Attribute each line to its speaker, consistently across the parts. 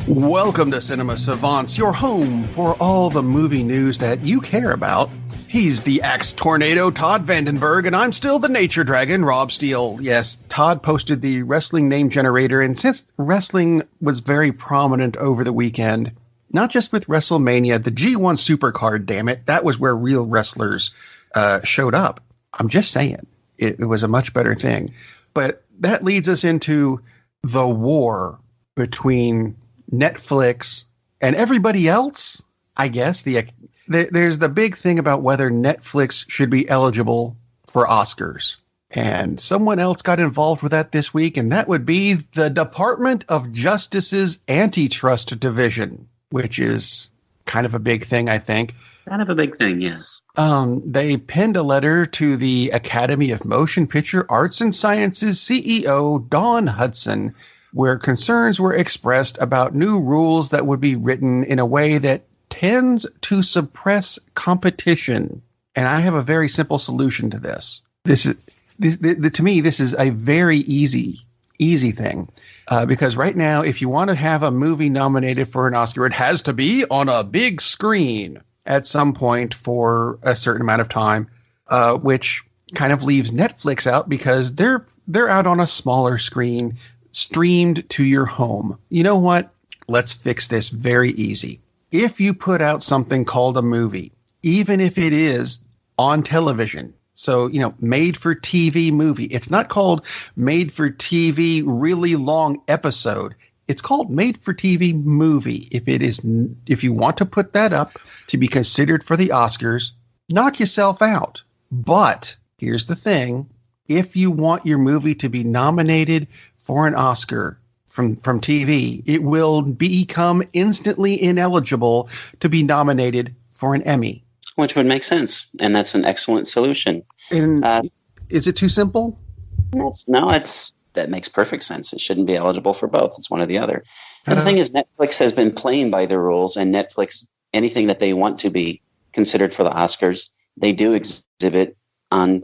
Speaker 1: Welcome to Cinema Savants, your home for all the movie news that you care about. He's the Axe Tornado, Todd Vandenberg, and I'm still the Nature Dragon, Rob Steele. Yes, Todd posted the wrestling name generator, and since wrestling was very prominent over the weekend, not just with WrestleMania, the G1 Supercard, damn it, that was where real wrestlers showed up. I'm just saying, it was a much better thing. But that leads us into the war between Netflix and everybody else, I guess. There's the big thing about whether Netflix should be eligible for Oscars. And someone else got involved with that this week, and that would be the Department of Justice's Antitrust Division, which is kind of a big thing, I think.
Speaker 2: Kind of a big thing, yes.
Speaker 1: They penned a letter to the Academy of Motion Picture Arts and Sciences CEO, Dawn Hudson, where concerns were expressed about new rules that would be written in a way that tends to suppress competition. And I have a very simple solution to this. To me, this is a very easy thing. Because right now, if you want to have a movie nominated for an Oscar, it has to be on a big screen at some point for a certain amount of time, which kind of leaves Netflix out because they're out on a smaller screen, streamed to your home. You know what? Let's fix this very easy. If you put out something called a movie, even if it is on television, so, made for TV movie, it's not called made for TV really long episode. It's called made for TV movie. If you want to put that up to be considered for the Oscars, knock yourself out. But here's the thing. If you want your movie to be nominated for an Oscar from TV, it will become instantly ineligible to be nominated for an Emmy.
Speaker 2: Which would make sense, and that's an excellent solution.
Speaker 1: And is it too simple?
Speaker 2: That makes perfect sense. It shouldn't be eligible for both. It's one or the other. And the thing is, Netflix has been playing by the rules, and Netflix, anything that they want to be considered for the Oscars, they do exhibit on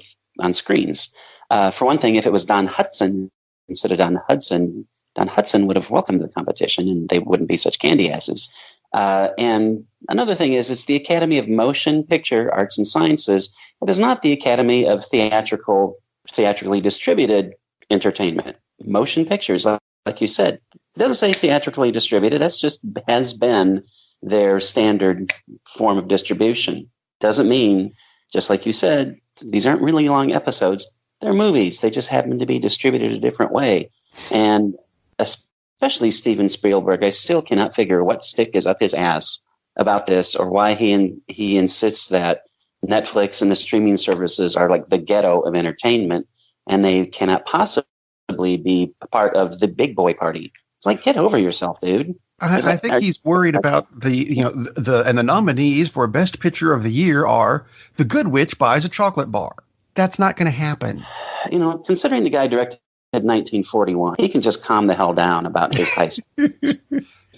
Speaker 2: screens. For one thing, if it was Don Hudson instead of Don Hudson would have welcomed the competition, and they wouldn't be such candy asses. And another thing is, it's the Academy of Motion Picture Arts and Sciences. It is not the Academy of theatrically distributed entertainment. Motion pictures, like you said, it doesn't say theatrically distributed. That's just has been their standard form of distribution. Doesn't mean, just like you said, these aren't really long episodes. They're movies. They just happen to be distributed a different way. And especially Steven Spielberg, I still cannot figure what stick is up his ass about this, or why he insists that Netflix and the streaming services are like the ghetto of entertainment, and they cannot possibly be a part of the big boy party. It's like, get over yourself, dude.
Speaker 1: I think he's worried about the nominees for Best Picture of the Year are The Good Witch Buys a Chocolate Bar. That's not going to happen.
Speaker 2: Considering the guy directed 1941, he can just calm the hell down about his high school.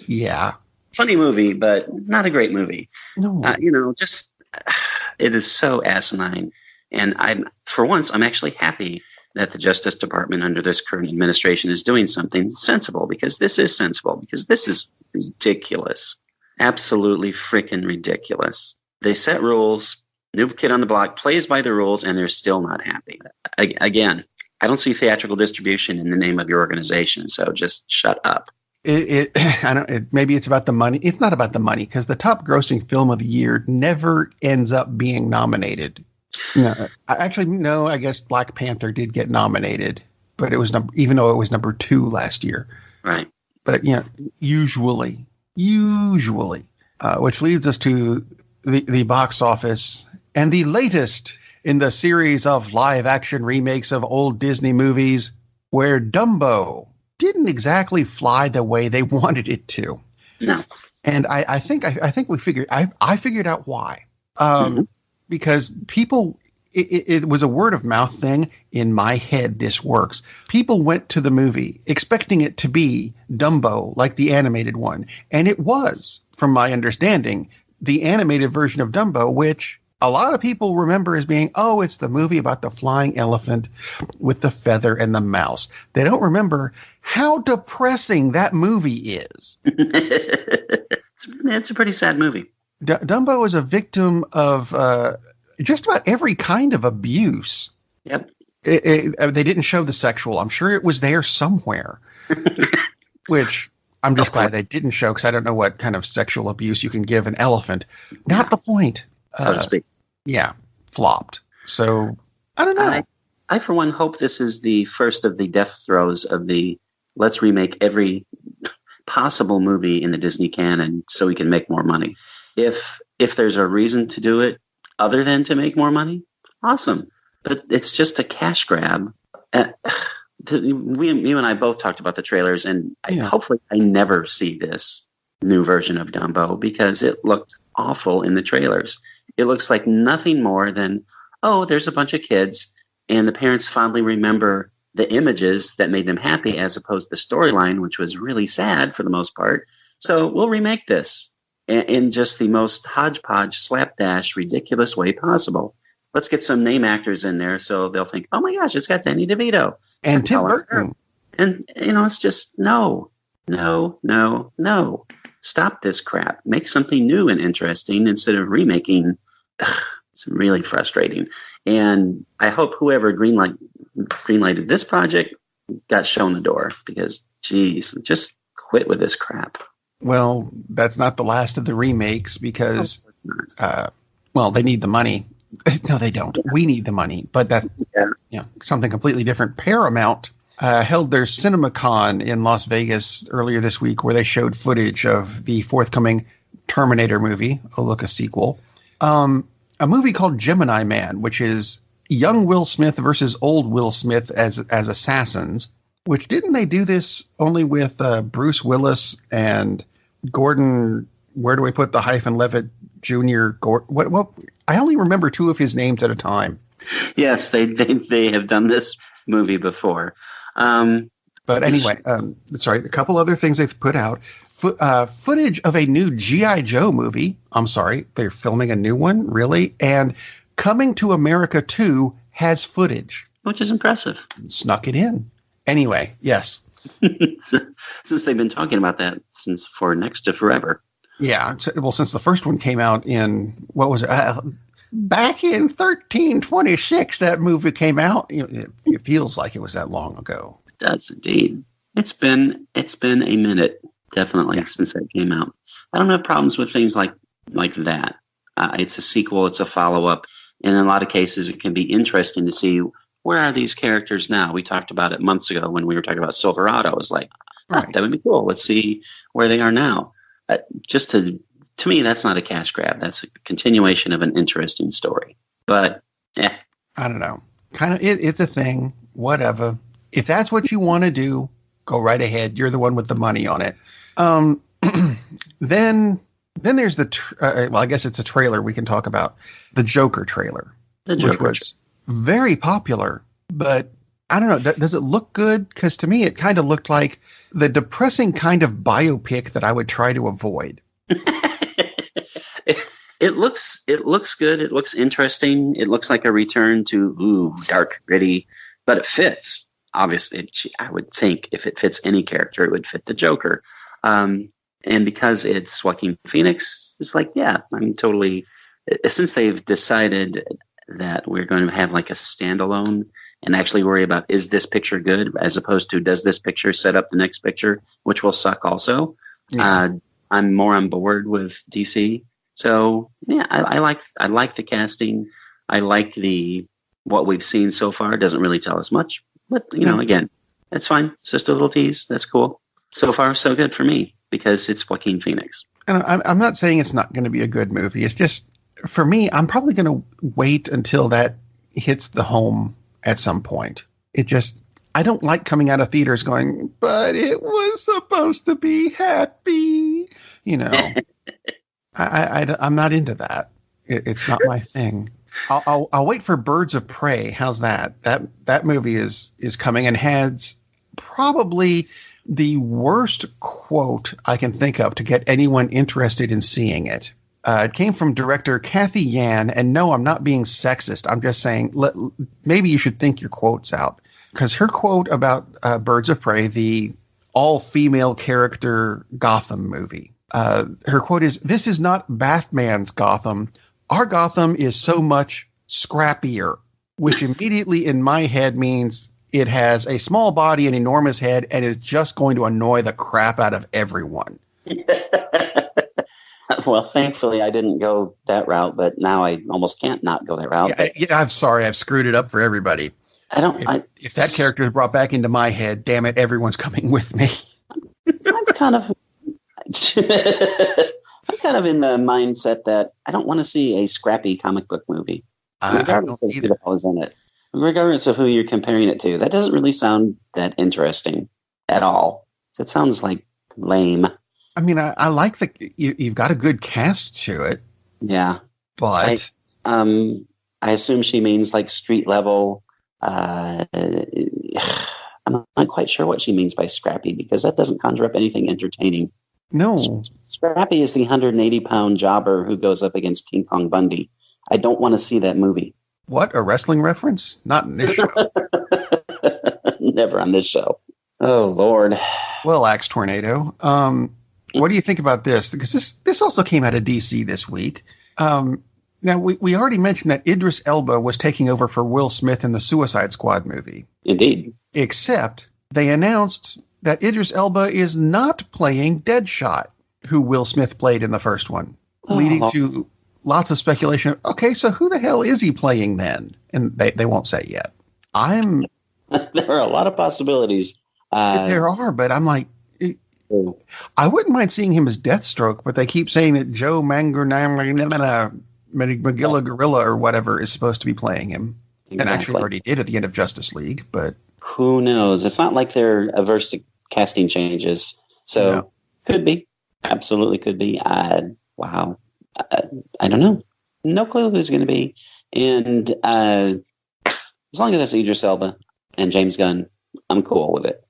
Speaker 1: Yeah.
Speaker 2: Funny movie, but not a great movie.
Speaker 1: No.
Speaker 2: It is so asinine. And for once, I'm actually happy that the Justice Department under this current administration is doing something sensible, because this is sensible, because this is ridiculous. Absolutely freaking ridiculous. They set rules, new kid on the block plays by the rules, and they're still not happy. Again, I don't see theatrical distribution in the name of your organization, so just shut up.
Speaker 1: Maybe it's about the money. It's not about the money, because the top grossing film of the year never ends up being nominated. No, I guess Black Panther did get nominated, but it was even though it was number 2 last year.
Speaker 2: Right.
Speaker 1: But usually, which leads us to the box office and the latest in the series of live action remakes of old Disney movies, where Dumbo didn't exactly fly the way they wanted it to.
Speaker 2: No.
Speaker 1: And I think we figured out why. Because people, it was a word of mouth thing. In my head, this works. People went to the movie expecting it to be Dumbo, like the animated one. And it was, from my understanding, the animated version of Dumbo, which a lot of people remember as being, oh, it's the movie about the flying elephant with the feather and the mouse. They don't remember how depressing that movie is.
Speaker 2: It's a pretty sad movie.
Speaker 1: Dumbo is a victim of just about every kind of abuse.
Speaker 2: Yep.
Speaker 1: They didn't show the sexual. I'm sure it was there somewhere, which I'm just glad they didn't show, because I don't know what kind of sexual abuse you can give an elephant. Not the point.
Speaker 2: So to speak.
Speaker 1: Yeah, flopped. So, I don't know.
Speaker 2: I, for one, hope this is the first of the death throes of the let's remake every possible movie in the Disney canon so we can make more money. If there's a reason to do it other than to make more money, awesome. But it's just a cash grab. You and I both talked about the trailers, and hopefully I never see this new version of Dumbo, because it looked awful in the trailers. It looks like nothing more than, oh, there's a bunch of kids, and the parents fondly remember the images that made them happy, as opposed to the storyline, which was really sad for the most part. So we'll remake this in just the most hodgepodge, slapdash, ridiculous way possible. Let's get some name actors in there so they'll think, oh my gosh, it's got Danny DeVito.
Speaker 1: And Tim Burton.
Speaker 2: And, it's just, no. Stop this crap. Make something new and interesting instead of remaking. It's really frustrating. And I hope whoever greenlighted this project got shown the door, because, geez, just quit with this crap.
Speaker 1: Well, that's not the last of the remakes, because, they need the money. No, they don't. Yeah. We need the money, but that's something completely different. Paramount held their CinemaCon in Las Vegas earlier this week, where they showed footage of the forthcoming Terminator movie, a sequel. A movie called Gemini Man, which is young Will Smith versus old Will Smith as assassins. Which, didn't they do this only with Bruce Willis and Gordon? Where do we put the hyphen Levitt Jr.? What? I only remember two of his names at a time. Yes,
Speaker 2: they have done this movie before.
Speaker 1: But anyway, a couple other things they've put out. Footage of a new G.I. Joe movie. I'm sorry, they're filming a new one? Really? And Coming to America 2 has footage.
Speaker 2: Which is impressive.
Speaker 1: Snuck it in. Anyway, yes.
Speaker 2: Since they've been talking about that for next to forever.
Speaker 1: Yeah, well, since the first one came out in, what was it? Back in 1326, that movie came out. It feels like it was that long ago.
Speaker 2: It does indeed. It's been a minute, definitely, since that came out. I don't have problems with things like that. It's a sequel. It's a follow-up. And in a lot of cases, it can be interesting to see, where are these characters now? We talked about it months ago when we were talking about Silverado. It was like, that would be cool. Let's see where they are now. To me, that's not a cash grab. That's a continuation of an interesting story. But, I
Speaker 1: don't know. Kind of, it's a thing. Whatever. If that's what you want to do, go right ahead. You're the one with the money on it. Then there's I guess it's a trailer we can talk about. The Joker trailer, which was very popular, but I don't know. Does it look good? Because to me, it kind of looked like the depressing kind of biopic that I would try to avoid.
Speaker 2: It looks good. It looks interesting. It looks like a return to dark, gritty, but it fits. Obviously, I would think if it fits any character, it would fit the Joker. And because it's Joaquin Phoenix, it's like, I'm totally. Since they've decided that we're going to have like a standalone and actually worry about, is this picture good, as opposed to, does this picture set up the next picture, which will suck also. Yeah. I'm more on board with DC. So I like the casting. I like what we've seen so far. It doesn't really tell us much, but again, that's fine. It's just a little tease. That's cool. So far, so good for me, because it's Joaquin Phoenix.
Speaker 1: And I'm not saying it's not going to be a good movie. It's just, for me, I'm probably going to wait until that hits the home at some point. I don't like coming out of theaters going, but it was supposed to be happy. I'm not into that. It's not my thing. I'll wait for Birds of Prey. How's that? That movie is coming and has probably the worst quote I can think of to get anyone interested in seeing it. It came from director Kathy Yan, and no, I'm not being sexist. I'm just saying maybe you should think your quotes out. Because her quote about Birds of Prey, the all-female character Gotham movie, her quote is, "This is not Batman's Gotham. Our Gotham is so much scrappier," which immediately in my head means it has a small body, an enormous head, and is just going to annoy the crap out of everyone.
Speaker 2: Well, thankfully, I didn't go that route, but now I almost can't not go that route.
Speaker 1: Yeah, I'm sorry. I've screwed it up for everybody. If that character is brought back into my head, damn it, everyone's coming with me.
Speaker 2: I'm kind of in the mindset that I don't want to see a scrappy comic book movie, regardless of who the hell is in it, regardless of who you're comparing it to. That doesn't really sound that interesting at all. It sounds like lame.
Speaker 1: I mean, I like you've got a good cast to it.
Speaker 2: Yeah.
Speaker 1: But
Speaker 2: I assume she means like street level. I'm not quite sure what she means by scrappy, because that doesn't conjure up anything entertaining.
Speaker 1: No.
Speaker 2: Scrappy is the 180-pound jobber who goes up against King Kong Bundy. I don't want to see that movie.
Speaker 1: What? A wrestling reference? Not in this show.
Speaker 2: Never on this show. Oh, Lord.
Speaker 1: Well, Axe Tornado. What do you think about this? Because this also came out of DC this week. Now, we already mentioned that Idris Elba was taking over for Will Smith in the Suicide Squad movie.
Speaker 2: Indeed.
Speaker 1: Except they announced that Idris Elba is not playing Deadshot, who Will Smith played in the first one, leading to lots of speculation. Okay, so who the hell is he playing then? And they won't say yet.
Speaker 2: There are a lot of possibilities.
Speaker 1: There are, but I'm like, I wouldn't mind seeing him as Deathstroke, but they keep saying that Joe Magilla Gorilla or whatever is supposed to be playing him. Exactly. And actually already did at the end of Justice League, but
Speaker 2: who knows? It's not like they're averse to casting changes. So Could be. Absolutely could be. Wow. I don't know. No clue who's going to be. And as long as it's Idris Elba and James Gunn, I'm cool with it.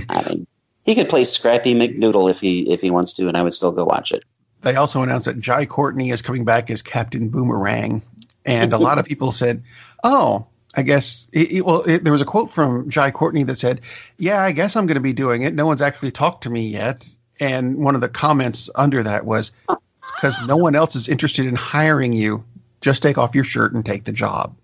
Speaker 2: I mean, he could play Scrappy McNoodle if he wants to, and I would still go watch it.
Speaker 1: They also announced that Jai Courtney is coming back as Captain Boomerang. And a lot of people said, oh, I guess, there was a quote from Jai Courtney that said, yeah, I guess I'm going to be doing it. No one's actually talked to me yet. And one of the comments under that was, it's because no one else is interested in hiring you. Just take off your shirt and take the job.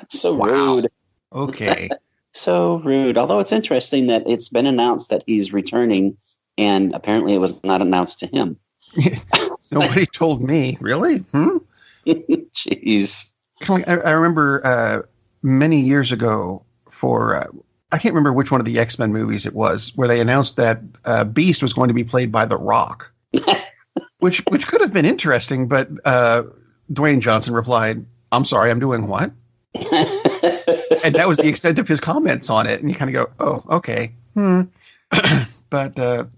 Speaker 2: So rude.
Speaker 1: Okay.
Speaker 2: So rude. Although it's interesting that it's been announced that he's returning, and apparently it was not announced to him.
Speaker 1: Nobody told me. Really?
Speaker 2: Jeez.
Speaker 1: I remember many years ago I can't remember which one of the X-Men movies it was, where they announced that Beast was going to be played by The Rock, which could have been interesting, but Dwayne Johnson replied, I'm sorry, I'm doing what? And that was the extent of his comments on it. And you kind of go, oh, okay. But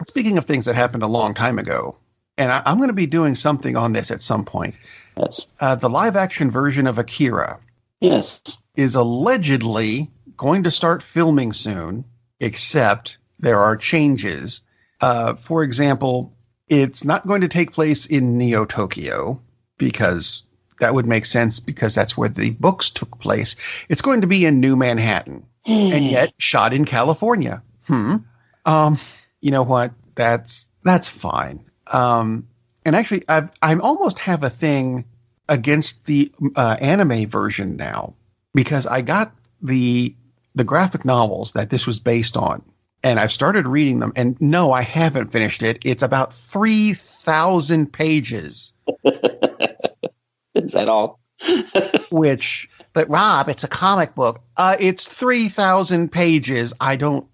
Speaker 1: speaking of things that happened a long time ago, and I'm going to be doing something on this at some point.
Speaker 2: Yes.
Speaker 1: The live-action version of Akira is allegedly going to start filming soon, except there are changes. For example, it's not going to take place in Neo-Tokyo, because that would make sense, because that's where the books took place. It's going to be in New Manhattan, and yet shot in California. You know what? That's fine. And actually, I almost have a thing against the anime version now, because I got the graphic novels that this was based on, and I've started reading them. And no, I haven't finished it. It's about 3,000 pages.
Speaker 2: Is that all?
Speaker 1: But Rob, it's a comic book. It's 3,000 pages. I'm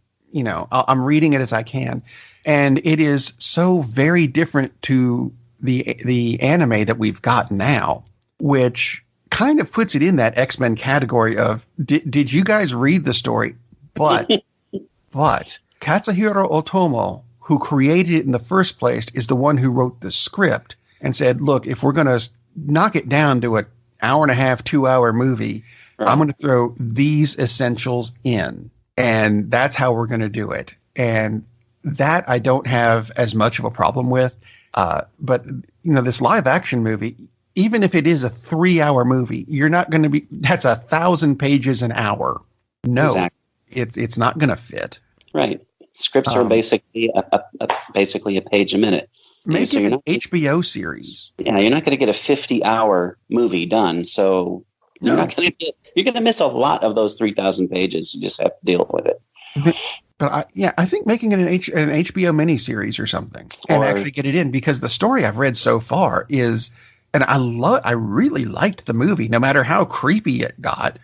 Speaker 1: reading it as I can. And it is so very different to the anime that we've got now, which kind of puts it in that X-Men category of, did you guys read the story? But Katsuhiro Otomo, who created it in the first place, is the one who wrote the script and said, look, if we're going to knock it down to an hour and a half, 2-hour movie, right, I'm going to throw these essentials in. And that's how we're going to do it. And that I don't have as much of a problem with. But this live action movie, even if it is a 3-hour movie, you're not going to be. That's 1,000 pages an hour. No,
Speaker 2: Exactly.
Speaker 1: it's not going to fit.
Speaker 2: Right. Scripts are basically a page a minute.
Speaker 1: Make it an HBO series.
Speaker 2: Yeah, you're not going to get a 50-hour movie done. So you're going to miss a lot of those 3,000 pages. You just have to deal with it.
Speaker 1: But I think making it an HBO miniseries or something, and actually get it in, because the story I've read so far is, and I really liked the movie, no matter how creepy it got.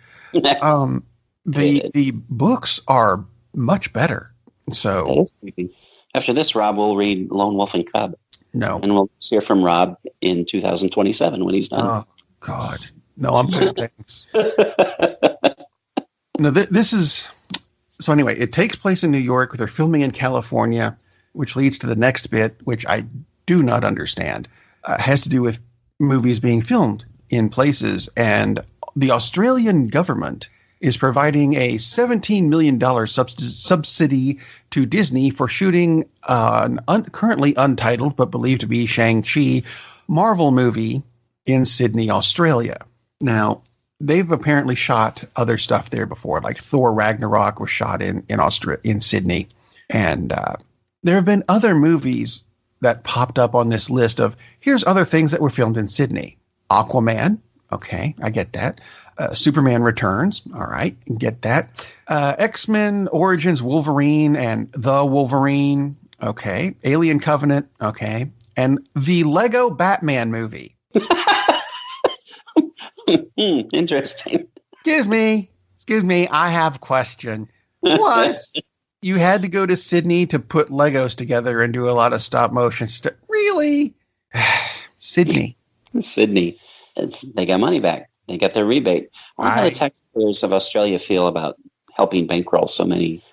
Speaker 1: The books are much better. So
Speaker 2: that is creepy. After this, Rob will read Lone Wolf and Cub.
Speaker 1: No,
Speaker 2: and we'll hear from Rob in 2027 when he's done.
Speaker 1: Oh God, no! I'm good. Thanks. No, this is. So anyway, it takes place in New York. They're filming in California, which leads to the next bit, which I do not understand. Has to do with movies being filmed in places, and the Australian government is providing a $17 million subsidy to Disney for shooting an currently untitled but believed to be Shang-Chi Marvel movie in Sydney, Australia. Now, they've apparently shot other stuff there before, like Thor Ragnarok was shot in Sydney. And there have been other movies that popped up on this list of, here's other things that were filmed in Sydney. Aquaman. Okay, I get that. Superman Returns. All right, get that. X-Men Origins Wolverine and The Wolverine. Okay. Alien Covenant. Okay. And the Lego Batman movie.
Speaker 2: Interesting.
Speaker 1: Excuse me. I have a question. What? You had to go to Sydney to put Legos together and do a lot of stop motion stuff. Really? Sydney.
Speaker 2: They got money back. They got their rebate. I wonder how the taxpayers of Australia feel about helping bankroll so many.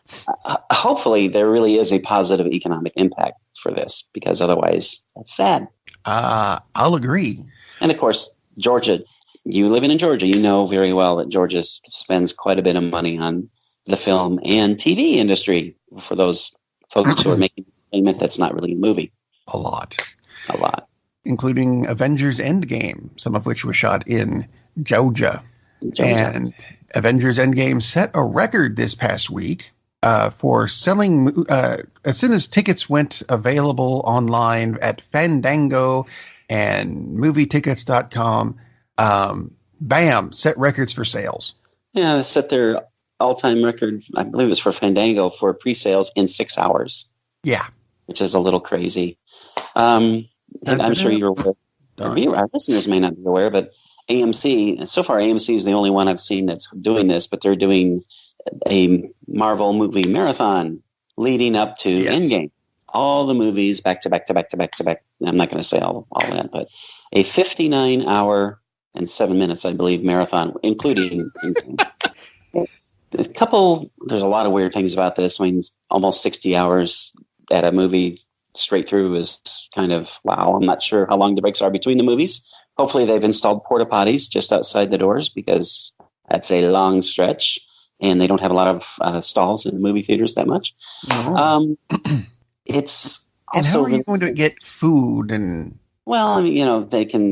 Speaker 2: Hopefully, there really is a positive economic impact for this, because otherwise, that's sad.
Speaker 1: I'll agree.
Speaker 2: And of course, Georgia. You living in Georgia, you know very well that Georgia spends quite a bit of money on the film and TV industry for those folks who are making entertainment that's not really a movie.
Speaker 1: A lot. Including Avengers Endgame, some of which was shot in Georgia. And Avengers Endgame set a record this past week for selling, as soon as tickets went available online at Fandango and movietickets.com, bam, set records for sales.
Speaker 2: Yeah, they set their all-time record, I believe it was for Fandango, for pre-sales in 6 hours.
Speaker 1: Yeah.
Speaker 2: Which is a little crazy. I'm sure you're aware. Our listeners may not be aware, but AMC, so far AMC is the only one I've seen that's doing this, but they're doing a Marvel movie marathon leading up to Endgame. All the movies back to back to back to back to back. I'm not going to say all that, but a 59-hour and 7 minutes, I believe, marathon, including there's a lot of weird things about this. I mean, almost 60 hours at a movie straight through is kind of, wow. I'm not sure how long the breaks are between the movies. Hopefully they've installed porta potties just outside the doors, because that's a long stretch and they don't have a lot of stalls in the movie theaters that much.
Speaker 1: No.
Speaker 2: It's
Speaker 1: and
Speaker 2: also,
Speaker 1: how are you going to get food? And
Speaker 2: well, I mean,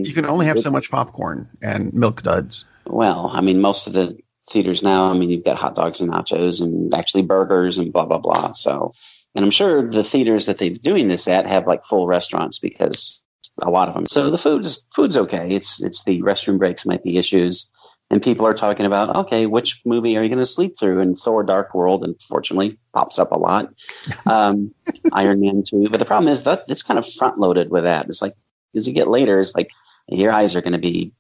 Speaker 2: you can
Speaker 1: only have so much popcorn and Milk Duds.
Speaker 2: Well, I mean, most of the theaters now, I mean, you've got hot dogs and nachos and actually burgers and blah, blah, blah. So, and I'm sure the theaters that they're doing this at have like full restaurants, because a lot of them. So the food's okay. It's the restroom breaks might be issues. And people are talking about, okay, which movie are you going to sleep through? And Thor Dark World, unfortunately, pops up a lot. Iron Man 2. But the problem is that it's kind of front loaded with that. It's like, as you get later, it's like your eyes are going to be,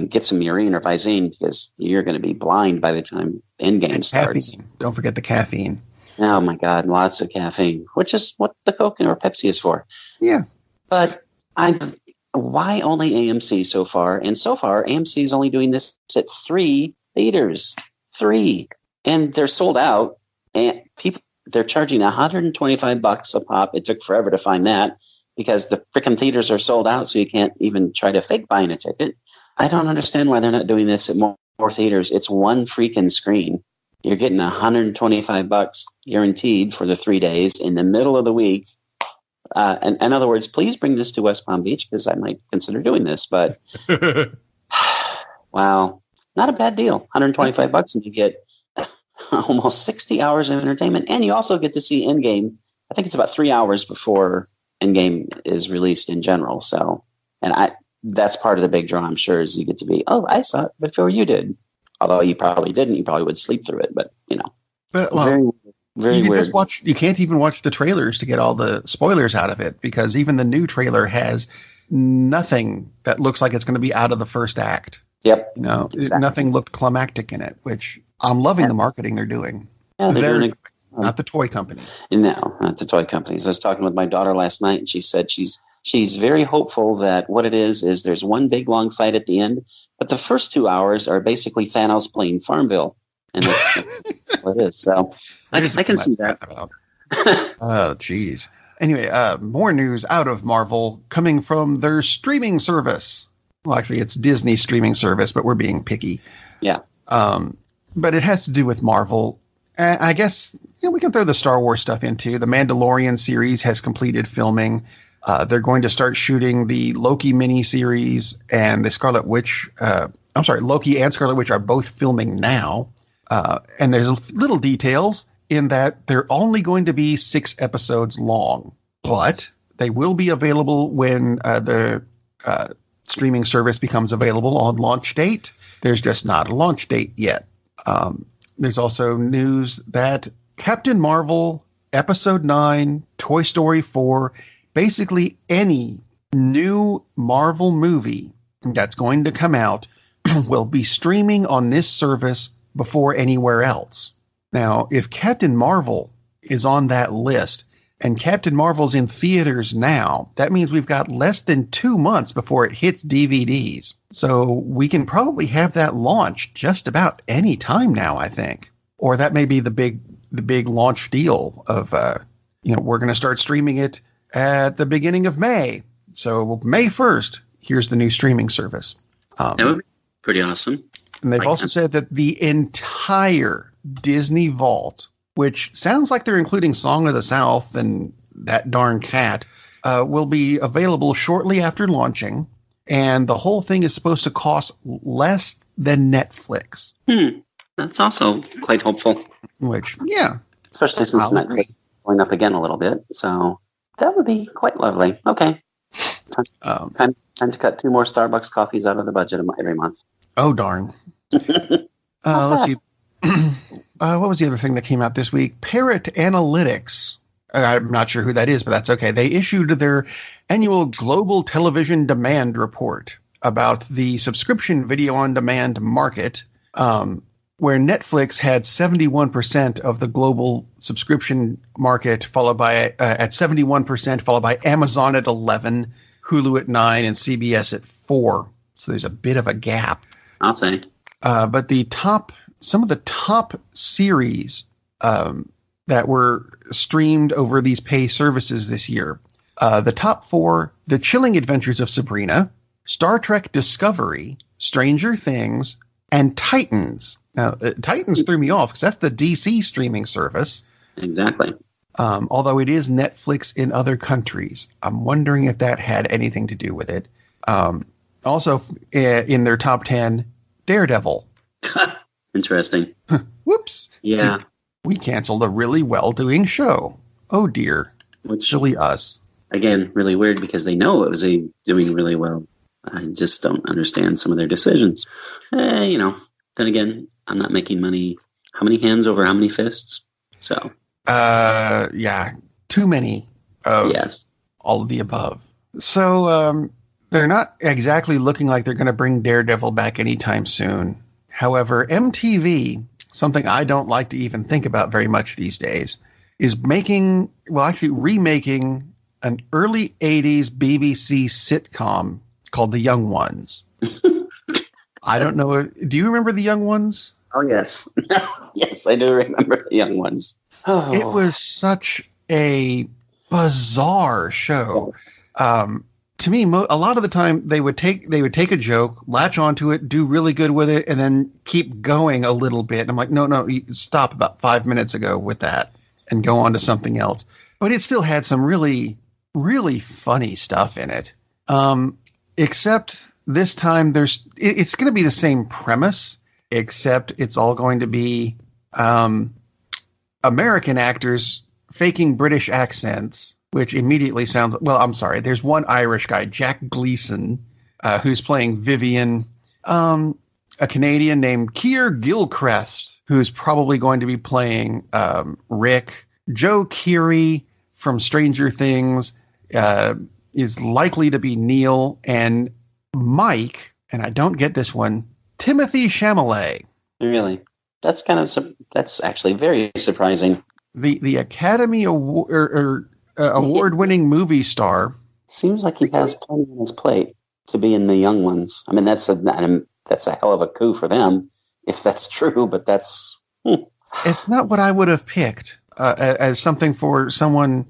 Speaker 2: get some Murine or Visine, because you're going to be blind by the time Endgame starts.
Speaker 1: Don't forget the caffeine.
Speaker 2: Oh my God, lots of caffeine, which is what the Coke or Pepsi is for.
Speaker 1: Yeah.
Speaker 2: But why only AMC so far? And so far, AMC is only doing this at 3 theaters. 3. And they're sold out. And they're charging $125 a pop. It took forever to find that, because the frickin' theaters are sold out, so you can't even try to fake buying a ticket. I don't understand why they're not doing this at more theaters. It's one freaking screen. You're getting $125 guaranteed for the 3 days in the middle of the week. And in other words, please bring this to West Palm Beach because I might consider doing this. But wow, not a bad deal. $125 and you get almost 60 hours of entertainment, and you also get to see Endgame. I think it's about 3 hours before Endgame is released in general. So, and that's part of the big draw, I'm sure, is you get to be, oh, I saw it before you did. Although you probably didn't. You probably would sleep through it, but very, very
Speaker 1: you
Speaker 2: weird.
Speaker 1: You can't even watch the trailers to get all the spoilers out of it, because even the new trailer has nothing that looks like it's going to be out of the first act.
Speaker 2: Yep.
Speaker 1: Exactly. Nothing looked climactic in it, which I'm loving the marketing they're doing.
Speaker 2: Yeah, they're doing
Speaker 1: not the toy company.
Speaker 2: No, not the toy companies. I was talking with my daughter last night, and she said she's very hopeful that what it is there's one big long fight at the end, but the first 2 hours are basically Thanos playing Farmville, and that's what it is. So I can see that.
Speaker 1: Oh, geez. Anyway, more news out of Marvel coming from their streaming service. Well, actually, it's Disney streaming service, but we're being picky.
Speaker 2: Yeah.
Speaker 1: But it has to do with Marvel. I guess we can throw the Star Wars stuff into. The Mandalorian series has completed filming. They're going to start shooting the Loki miniseries and the Scarlet Witch. Loki and Scarlet Witch are both filming now. And there's little details in that they're only going to be 6 episodes long, but they will be available when the streaming service becomes available on launch date. There's just not a launch date yet. There's also news that Captain Marvel, Episode 9, Toy Story 4, basically any new Marvel movie that's going to come out will be streaming on this service before anywhere else. Now, if Captain Marvel is on that list and Captain Marvel's in theaters now, that means we've got less than 2 months before it hits DVDs. So we can probably have that launch just about any time now, I think. Or that may be the big launch deal of, we're going to start streaming it at the beginning of May. So May 1st, here's the new streaming service.
Speaker 2: That would be pretty awesome.
Speaker 1: And they've also said that the entire Disney Vault, which sounds like they're including Song of the South and that darn cat, will be available shortly after launching. And the whole thing is supposed to cost less than Netflix.
Speaker 2: That's also quite hopeful.
Speaker 1: Which, yeah.
Speaker 2: Especially since Netflix is going up again a little bit. So that would be quite lovely. Okay. Time to cut 2 more Starbucks coffees out of the budget every month.
Speaker 1: Oh, darn. Let's see. What was the other thing that came out this week? Parrot Analytics. I'm not sure who that is, but that's okay. They issued their annual Global Television Demand Report about the subscription video on demand market, where Netflix had 71% of the global subscription market, followed by at 71%, followed by Amazon at 11%, Hulu at 9%, and CBS at 4%. So there's a bit of a gap.
Speaker 2: I'll say.
Speaker 1: But some of the top series that were streamed over these pay services this year, the top 4, The Chilling Adventures of Sabrina, Star Trek Discovery, Stranger Things, and Titans. Now, Titans threw me off because that's the DC streaming service.
Speaker 2: Exactly.
Speaker 1: Although it is Netflix in other countries. I'm wondering if that had anything to do with it. Also, in their top 10, Daredevil.
Speaker 2: Interesting.
Speaker 1: Whoops.
Speaker 2: Yeah.
Speaker 1: We canceled a really well-doing show. Oh, dear. Silly us.
Speaker 2: Again, really weird because they know it was doing really well. I just don't understand some of their decisions. Then again, I'm not making money. How many hands over how many fists? So.
Speaker 1: Yeah. Too many of all of the above. So, they're not exactly looking like they're going to bring Daredevil back anytime soon. However, MTV, something I don't like to even think about very much these days, is remaking an early 80s BBC sitcom called The Young Ones. I don't know. Do you remember The Young Ones?
Speaker 2: Oh, yes. Yes, I do remember The Young Ones. Oh.
Speaker 1: It was such a bizarre show. To me, a lot of the time they would take a joke, latch onto it, do really good with it, and then keep going a little bit. And I'm like, no, you stop about 5 minutes ago with that and go on to something else. But it still had some really really funny stuff in it. Except this time it's going to be the same premise, except it's all going to be American actors faking British accents, which immediately sounds, well, I'm sorry. There's one Irish guy, Jack Gleeson, who's playing Vivian, a Canadian named Keir Gilchrist, who's probably going to be playing Rick. Joe Keery from Stranger Things is likely to be Neil, and Mike, and I don't get this one, Timothy Chalamet.
Speaker 2: Really? That's that's actually very surprising.
Speaker 1: The Academy Award-winning movie star.
Speaker 2: Seems like he has plenty on his plate to be in the young ones. I mean, that's a hell of a coup for them, if that's true. But that's
Speaker 1: It's not what I would have picked as something for someone.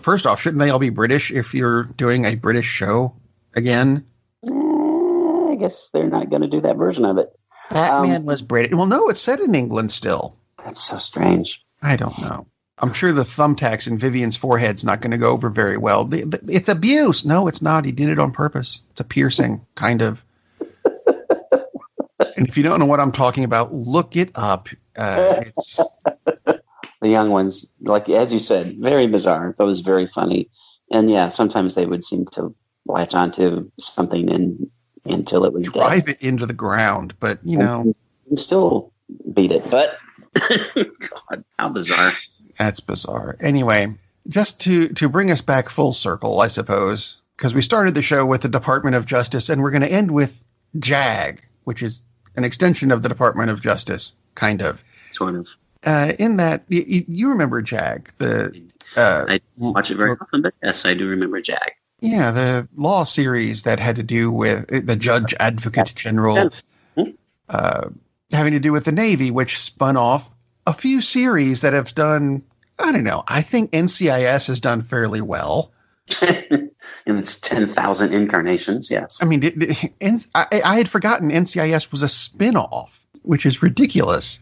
Speaker 1: First off, shouldn't they all be British if you're doing a British show again?
Speaker 2: I guess they're not going to do that version of it.
Speaker 1: Batman was British. Well, no, it's set in England still.
Speaker 2: That's so strange.
Speaker 1: I don't know. I'm sure the thumbtacks in Vivian's forehead's not going to go over very well. It's abuse. No, it's not. He did it on purpose. It's a piercing, kind of. And if you don't know what I'm talking about, look it up. It's
Speaker 2: the young ones, like as you said, very bizarre. That was very funny. And yeah, sometimes they would seem to latch onto something until it was
Speaker 1: drive it into the ground, but and
Speaker 2: still beat it. But God, how bizarre!
Speaker 1: That's bizarre. Anyway, just to bring us back full circle, I suppose, because we started the show with the Department of Justice, and we're going to end with JAG, which is an extension of the Department of Justice, kind of.
Speaker 2: Sort of.
Speaker 1: In that, you remember JAG?
Speaker 2: I watch it very often, but yes, I do remember JAG.
Speaker 1: Yeah, the law series that had to do with the Judge Advocate General, having to do with the Navy, which spun off a few series that have done, I don't know, I think NCIS has done fairly well.
Speaker 2: In its 10,000 incarnations, yes.
Speaker 1: I mean, I had forgotten NCIS was a spin-off, which is ridiculous.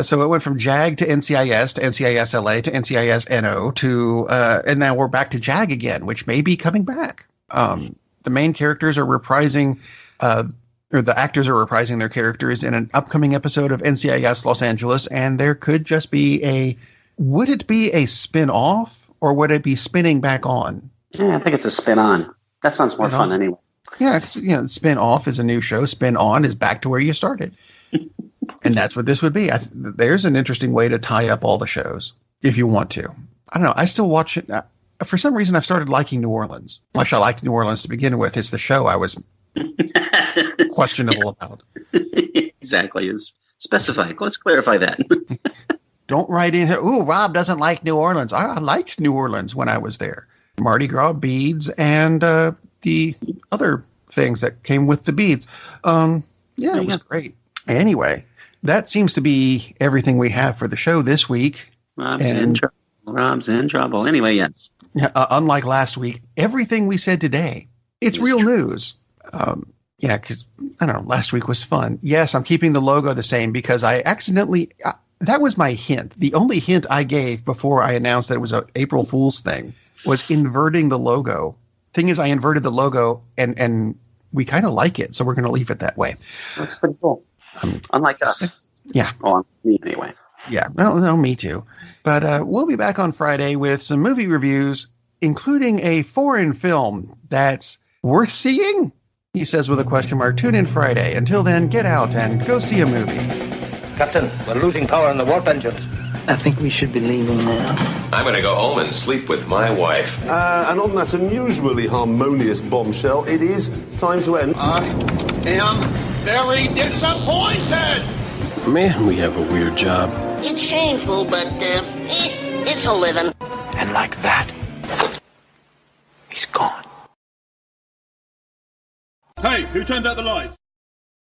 Speaker 1: So it went from JAG to NCIS to NCIS LA to NCIS NO to, and now we're back to JAG again, which may be coming back. The main characters are reprising, or the actors are reprising their characters in an upcoming episode of NCIS Los Angeles, and there could just be would it be a spin-off, or would it be spinning back on?
Speaker 2: Yeah, I think it's a spin-on. That sounds more fun anyway.
Speaker 1: Yeah, spin-off is a new show. Spin-on is back to where you started. And that's what this would be. There's an interesting way to tie up all the shows if you want to. I don't know. I still watch it. For some reason, I've started liking New Orleans. Much I liked New Orleans to begin with. It's the show I was questionable about.
Speaker 2: Exactly. Specify. Let's clarify that.
Speaker 1: Don't write in here, ooh, Rob doesn't like New Orleans. I liked New Orleans when I was there. Mardi Gras beads and the other things that came with the beads. Yeah, it was great. Anyway, that seems to be everything we have for the show this week.
Speaker 2: Rob's in trouble. Anyway, yes.
Speaker 1: Unlike last week, everything we said today, it's real news. Yeah, because, I don't know, last week was fun. Yes, I'm keeping the logo the same because I accidentally, that was my hint. The only hint I gave before I announced that it was an April Fool's thing was inverting the logo. Thing is, I inverted the logo and we kind of like it, so we're going to leave it that way.
Speaker 2: That's pretty cool. Unlike us.
Speaker 1: Yeah.
Speaker 2: Well, me anyway.
Speaker 1: Yeah. No, me too. But we'll be back on Friday with some movie reviews, including a foreign film that's worth seeing, he says with a question mark. Tune in Friday. Until then, get out and go see a movie.
Speaker 3: Captain, we're losing power in the warp engines.
Speaker 4: I think we should be leaving now.
Speaker 5: I'm going to go home and sleep with my wife.
Speaker 6: And on that unusually harmonious bombshell, it is time to end.
Speaker 7: I am very disappointed!
Speaker 8: Man, we have a weird job.
Speaker 9: It's shameful, but it's a living.
Speaker 4: And like that, he's gone.
Speaker 7: Hey, who turned out the lights?